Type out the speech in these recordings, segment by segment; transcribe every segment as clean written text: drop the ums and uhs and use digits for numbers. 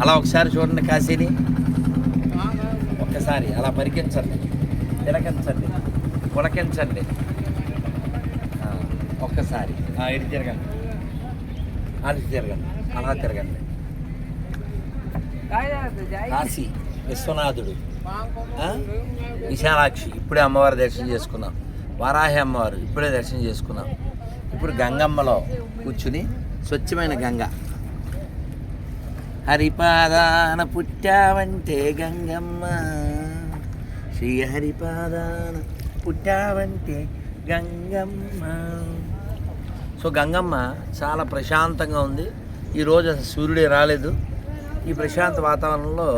అలా ఒకసారి చూడండి కాశీని, ఒక్కసారి అలా పరికించండి, తిలకించండి, పులకించండి. ఒక్కసారి ఇటు తిరగండి, అటు తిరగండి, అలా తిరగండి. కాశీ విశ్వనాథుడు, విశాలాక్షి ఇప్పుడే అమ్మవారి దర్శనం చేసుకున్నాం, వారాహి అమ్మవారు ఇప్పుడే దర్శనం చేసుకున్నాం. ఇప్పుడు గంగమ్మలో కూర్చుని స్వచ్ఛమైన గంగ, హరిపాదాన పుట్టావంటే గంగమ్మ, శ్రీ హరిపాదాన పుట్టావంటే గంగమ్మ. సో గంగమ్మ చాలా ప్రశాంతంగా ఉంది. ఈరోజు అసలు సూర్యుడే రాలేదు. ఈ ప్రశాంత వాతావరణంలో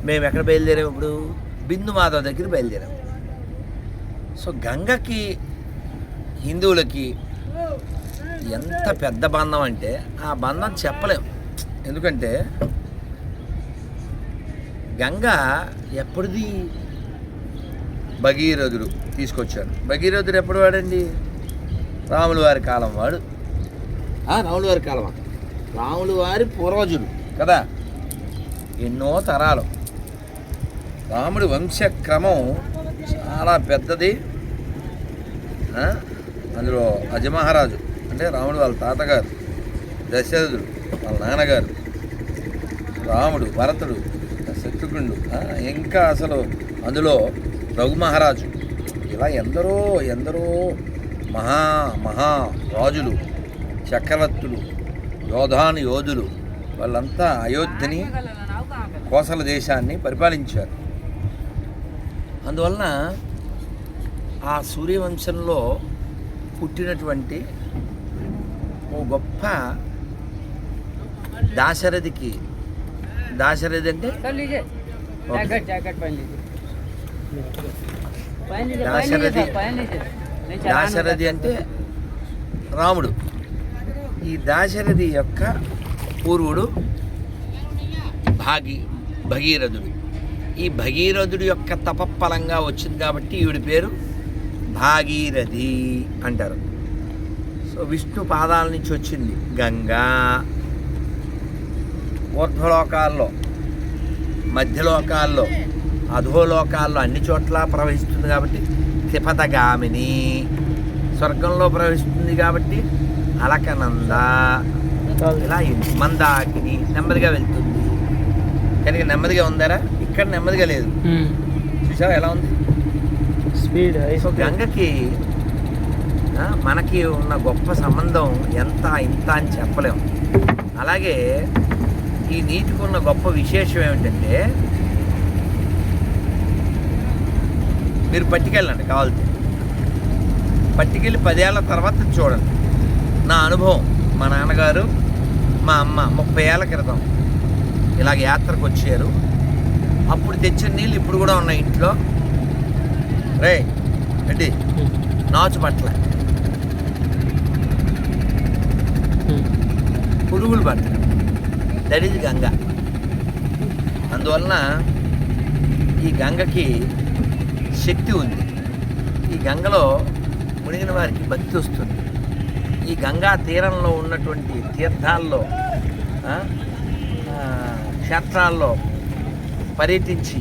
మేము ఎక్కడ బయలుదేరాం? ఇప్పుడు బిందు మాధవ్ దగ్గర బయలుదేరాం. సో గంగకి హిందువులకి ఎంత పెద్ద బంధం అంటే ఆ బంధం చెప్పలేం. ఎందుకంటే గంగ ఎప్పటిది భగీరథుడు తీసుకొచ్చాడు. భగీరథుడు ఎప్పుడు వాడండి? రాముల వారి కాలం వాడు. రాముల వారి కాలమా? రాముల వారి పూర్వజుడు కదా, ఎన్నో తరాలు. రాముడి వంశక్రమం చాలా పెద్దది. అందులో అజమహారాజు అంటే రాముడు వాళ్ళ తాతగారు, దశరథుడు వాళ్ళ నాన్నగారు, రాముడు, భరతుడు, శత్రుఘ్నుడు, ఇంకా అసలు అందులో రఘు మహారాజు, ఇలా ఎందరో ఎందరో మహా రాజులు, చక్రవర్తులు, యోధులు వాళ్ళంతా అయోధ్యని, కోసల దేశాన్ని పరిపాలించారు. అందువలన ఆ సూర్యవంశంలో పుట్టినటువంటి ఓ గొప్ప దాశరథి అంటే దాశరథి అంటే రాముడు. ఈ దాశరథి యొక్క పూర్వుడు భగీరథుడు. ఈ భగీరథుడి యొక్క తపఫలంగా వచ్చింది కాబట్టి ఈవిడి పేరు భాగీరథి అంటారు. సో విష్ణు పాదాల నుంచి వచ్చింది గంగా. ఊర్ధ్వలోకాల్లో, మధ్యలోకాల్లో, అధోలోకాల్లో అన్ని చోట్ల ప్రవహిస్తుంది కాబట్టి త్రిపథగామిని. స్వర్గంలో ప్రవహిస్తుంది కాబట్టి అలకనంద, ఇలా మందాకిని నెమ్మదిగా వెళ్తుంది. కనుక నెమ్మదిగా ఉందారా? ఇక్కడ నెమ్మదిగా లేదు. చూసావా ఎలా ఉంది స్పీడ్? సో గంగకి మనకి ఉన్న గొప్ప సంబంధం ఎంత ఇంత అని చెప్పలేము. అలాగే ఈ నీటికి ఉన్న గొప్ప విశేషం ఏమిటంటే, మీరు పట్టుకెళ్ళండి, కావాల్సి పట్టుకెళ్ళి 10 ఏళ్ల తర్వాత చూడండి. నా అనుభవం, మా నాన్నగారు మా అమ్మ 30 ఏళ్ల క్రితం ఇలాగ యాత్రకు వచ్చారు. అప్పుడు తెచ్చిన నీళ్ళు ఇప్పుడు కూడా ఉన్నాయి ఇంట్లో. రే రెడ్డి, నాచు పట్ల పురుగులు పట్ల, దట్ ఈజ్ గంగ. అందువలన ఈ గంగకి శక్తి ఉంది. ఈ గంగలో మునిగిన వారికి భక్తి వస్తుంది. ఈ గంగా తీరంలో ఉన్నటువంటి తీర్థాల్లో, క్షేత్రాల్లో పర్యటించి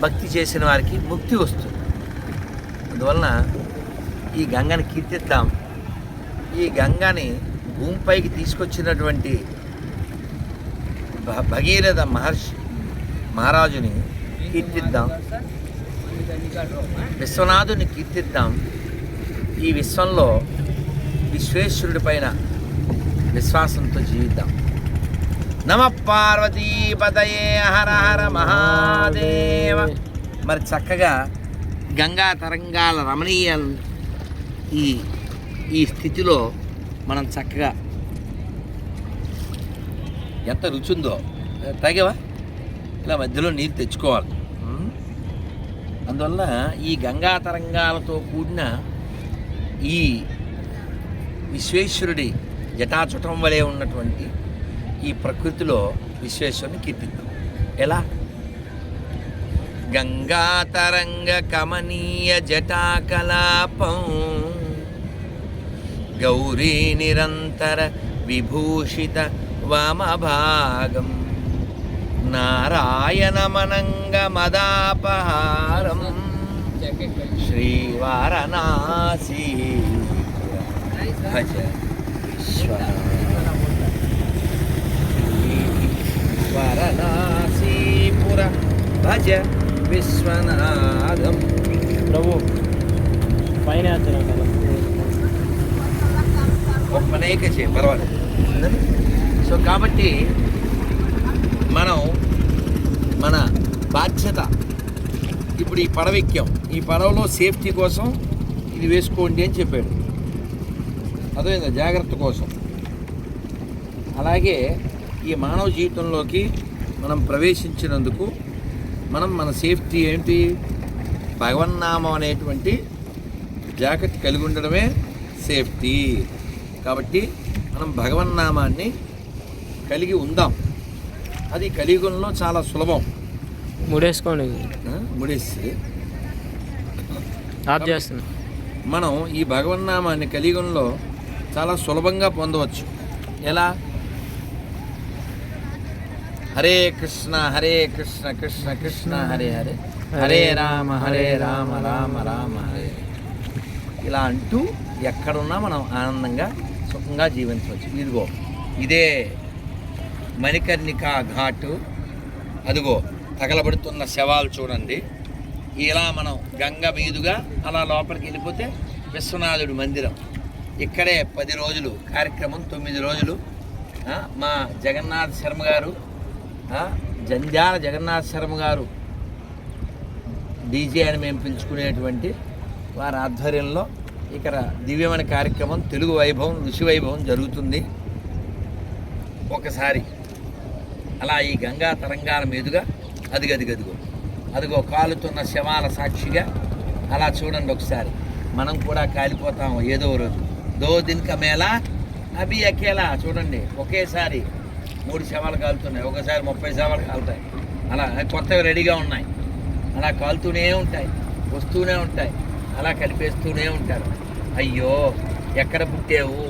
భక్తి చేసిన వారికి ముక్తి వస్తుంది. అందువలన ఈ గంగని కీర్తిద్దాం. ఈ గంగని భూమిపైకి తీసుకొచ్చినటువంటి భగీరథ మహారాజుని కీర్తిద్దాం, విశ్వనాథుని కీర్తిద్దాం. ఈ విశ్వంలో విశ్వేశ్వరుడి పైన విశ్వాసంతో జీవిద్దాం. నమ పార్వతీపతయే హర హర మహాదేవ. మరి చక్కగా గంగా తరంగాల రమణీయ ఈ స్థితిలో మనం చక్కగా, ఎంత రుచి ఉందో తాగేవా, ఇలా మధ్యలో నీళ్ళు తెచ్చుకోవాలి. అందువల్ల ఈ గంగా తరంగాలతో కూడిన ఈ విశ్వేశ్వరుడి జటాచుటం వలె ఉన్నటువంటి ఈ ప్రకృతిలో విశ్వేశ్వరుని కీర్తిద్దాం. ఎలా? గంగా తరంగ కమనీయ జటాకలాపం, గౌరీ నిరంతర విభూషిత వామభాగం నారాయణమనంగమదాపహారం శ్రీవారణాసి భజ వారణాసీపుర భజ విశ్వనాథం. ప్రభు పైన ఒప్పనేక చేయ పర్వాలేదు. సో కాబట్టి మనం మన బాధ్యత ఇప్పుడు ఈ పడవ ఎక్కాం, ఈ పడవలో సేఫ్టీ కోసం ఇది వేసుకోండి అని చెప్పాడు. అదేవిధంగా జాగ్రత్త కోసం. అలాగే ఈ మానవ జీవితంలోకి మనం ప్రవేశించినందుకు మనం మన సేఫ్టీ ఏంటి? భగవన్నామం అనేటువంటి జాకెట్ కలిగి ఉండడమే సేఫ్టీ. కాబట్టి మనం భగవన్నామాన్ని కలిగి ఉందాం. అది కలియుగంలో చాలా సులభం. ముడేసుకోండి, ముడేసి ఆఫ్ చేస్తున్నా. మనం ఈ భగవన్నామాన్ని కలియుగంలో చాలా సులభంగా పొందవచ్చు. ఎలా? హరే కృష్ణ కృష్ణ కృష్ణ హరే హరే, హరే రామ రామ రామ హరే. ఇలా అంటూ ఎక్కడున్నా మనం ఆనందంగా సుఖంగా జీవించవచ్చు. ఇదిగో ఇదే మణికర్ణికా ఘాటు. అదిగో తగలబడుతున్న శవాలు చూడండి. ఇలా మనం గంగ మీదుగా అలా లోపలికి వెళ్ళిపోతే విశ్వనాథుడి మందిరం. ఇక్కడే 10 రోజులు కార్యక్రమం, 9 రోజులు. మా జగన్నాథ్ శర్మ గారు, జంధ్యాల జగన్నాథ్ శర్మ గారు డీజే అని మేము పిలుచుకునేటువంటి వారి ఆధ్వర్యంలో ఇక్కడ దివ్యమైన కార్యక్రమం, తెలుగు వైభవం, ఋషి వైభవం జరుగుతుంది. ఒకసారి అలా ఈ గంగా తరంగాల మీదుగా అదిగో కాలుతున్న శవాల సాక్షిగా అలా చూడండి ఒకసారి. మనం కూడా కాలిపోతాము ఏదో రోజు. 2 दिन का मेला అభి అకేలా. చూడండి ఒకేసారి 3 శవాలు కాలుతున్నాయి, ఒకసారి 30 శవాలు కాలుతాయి. అలా కొత్తవి రెడీగా ఉన్నాయి. అలా కాలుతూనే ఉంటాయి, వస్తూనే ఉంటాయి, అలా కలిపేస్తూనే ఉంటారు. అయ్యో ఎక్కడ పుట్టావు,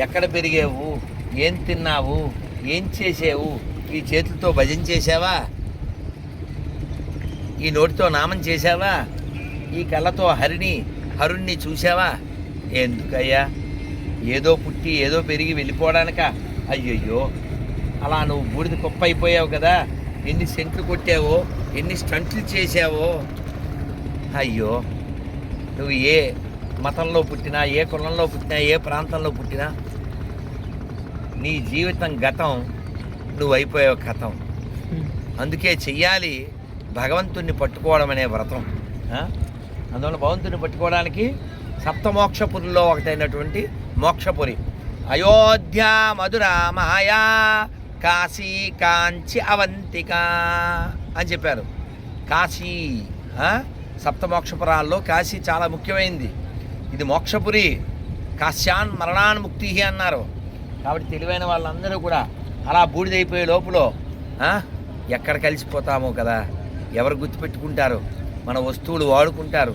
ఎక్కడ పెరిగావు, ఏం తిన్నావు, ఏం చేసావు? ఈ చేతులతో భజన చేసావా? ఈ నోటితో నామం చేసావా? ఈ కళ్ళతో హరుణ్ణి చూసావా? ఎందుకయ్యా? ఏదో పుట్టి ఏదో పెరిగి వెళ్ళిపోవడానిక? అయ్యయ్యో, అలా నువ్వు బూడిద కుప్ప అయిపోయావు కదా. ఎన్ని సెంట్లు కొట్టావో, ఎన్ని స్టంట్లు చేసావో. అయ్యో, నువ్వు ఏ మతంలో పుట్టినా, ఏ కులంలో పుట్టినా, ఏ ప్రాంతంలో పుట్టినా నీ జీవితం గతం, నువ్వు అయిపోయావు కథం. అందుకే చెయ్యాలి భగవంతుణ్ణి పట్టుకోవడం అనే వ్రతం. అందువల్ల భగవంతుని పట్టుకోవడానికి సప్తమోక్షపురిలో ఒకటైనటువంటి మోక్షపురి అయోధ్య, మధుర, మాయా, కాశీ, కాంచి, అవంతిక అని చెప్పారు. కాశీ సప్తమోక్షపురాల్లో కాశీ చాలా ముఖ్యమైనది. ఇది మోక్షపురి. కాశ్యాన్ మరణాన్ ముక్తి అన్నారు. కాబట్టి తెలివైన వాళ్ళందరూ కూడా అలా బూడిదైపోయే లోపల ఎక్కడ కలిసిపోతామో కదా. ఎవరు గుర్తుపెట్టుకుంటారు? మన వస్తువులు వాడుకుంటారు,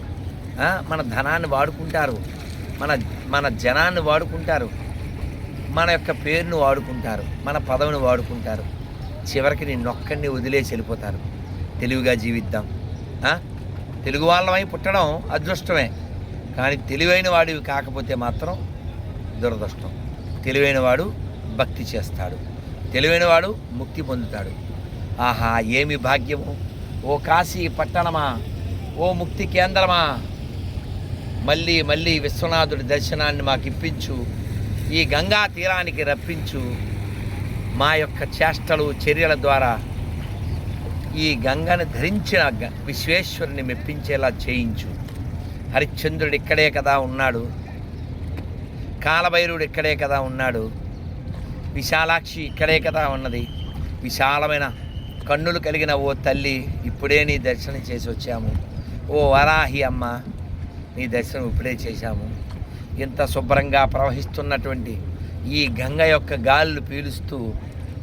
మన ధనాన్ని వాడుకుంటారు, మన జనాన్ని వాడుకుంటారు, మన యొక్క పేరును వాడుకుంటారు, మన పదవిని వాడుకుంటారు. చివరికి నిన్నొక్కడిని వదిలేసి వెళ్ళిపోతారు. తెలివిగా జీవిద్దాం. తెలుగు వాళ్ళమై పుట్టడం అదృష్టమే, కానీ తెలివైన వాడివి కాకపోతే మాత్రం దురదృష్టం. తెలివైన వాడు భక్తి చేస్తాడు, తెలివైన వాడు ముక్తి పొందుతాడు. ఆహా, ఏమి భాగ్యము! ఓ కాశీ పట్టణమా, ఓ ముక్తి కేంద్రమా, మళ్ళీ మళ్ళీ విశ్వనాథుడి దర్శనాన్ని మాకు ఇప్పించు, ఈ గంగా తీరానికి రప్పించు. మా యొక్క చేష్టలు చర్యల ద్వారా ఈ గంగను ధరించిన విశ్వేశ్వరుని మెప్పించేలా చేయించు. హరిశ్చంద్రుడు ఇక్కడే కదా ఉన్నాడు, కాలభైరుడు ఇక్కడే కదా ఉన్నాడు, విశాలాక్షి ఇక్కడే కదా ఉన్నది. విశాలమైన కన్నులు కలిగిన ఓ తల్లి, ఇప్పుడే నీ దర్శనం చేసి వచ్చాము. ఓ వరాహి అమ్మ, నీ దర్శనం ఇప్పుడే చేశాము. ఇంత శుభ్రంగా ప్రవహిస్తున్నటువంటి ఈ గంగ యొక్క గాలులు పీలుస్తూ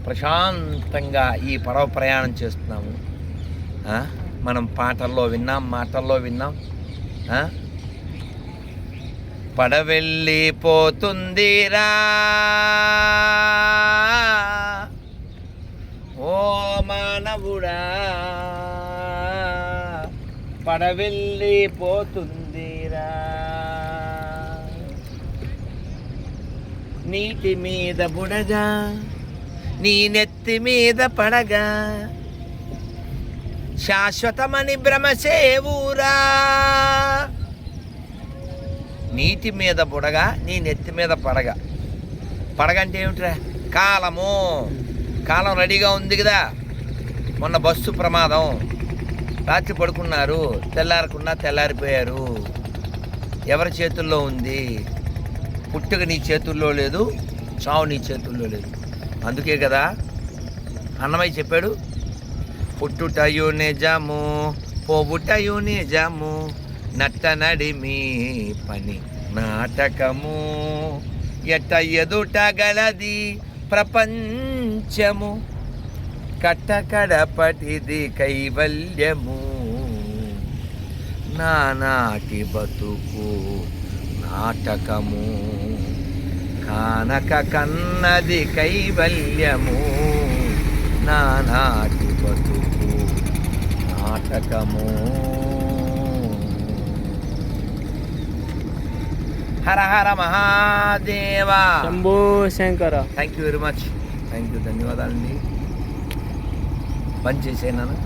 ప్రశాంతంగా ఈ పడవ ప్రయాణం చేస్తున్నాము. మనం పాటల్లో విన్నాం, మాటల్లో విన్నాం. పడవెళ్ళిపోతుందిరా ఓ మానవుడా, పడవెళ్ళిపోతుందిరా. నీటి మీద బుడగా నీ నెత్తి మీద పడగా శాశ్వతమని భ్రమసేవురా. నీటి మీద బుడగా నీ నెత్తి మీద పడగా. పడగంటే ఏమిట్రా? కాలము. కాలం రెడీగా ఉంది కదా. మొన్న బస్సు ప్రమాదం, రాత్రి పడుకున్నారు, తెల్లారకుండా తెల్లారిపోయారు. ఎవరి చేతుల్లో ఉంది? పుట్టుక నీ చేతుల్లో లేదు, చావు నీ చేతుల్లో లేదు. అందుకే కదా అన్నమయ్య చెప్పాడు, పుట్టుటయు నిజము పోవుటయు నిజము, నట్ట నడిమి పని నాటకము, ఎట్ట ఎదుట గలది ప్రపంచము, కట్టకడపటిది కైవల్యము, నానాటి బతుకు నాటకము, కానక కన్నది కైవల్యము, నానాటి బతుకు నాటకము. Hara Hara Mahadeva. Shambho Shankara. Thank you very much. Thank you, ధన్యవాదాలండి. పని చేసేనాను.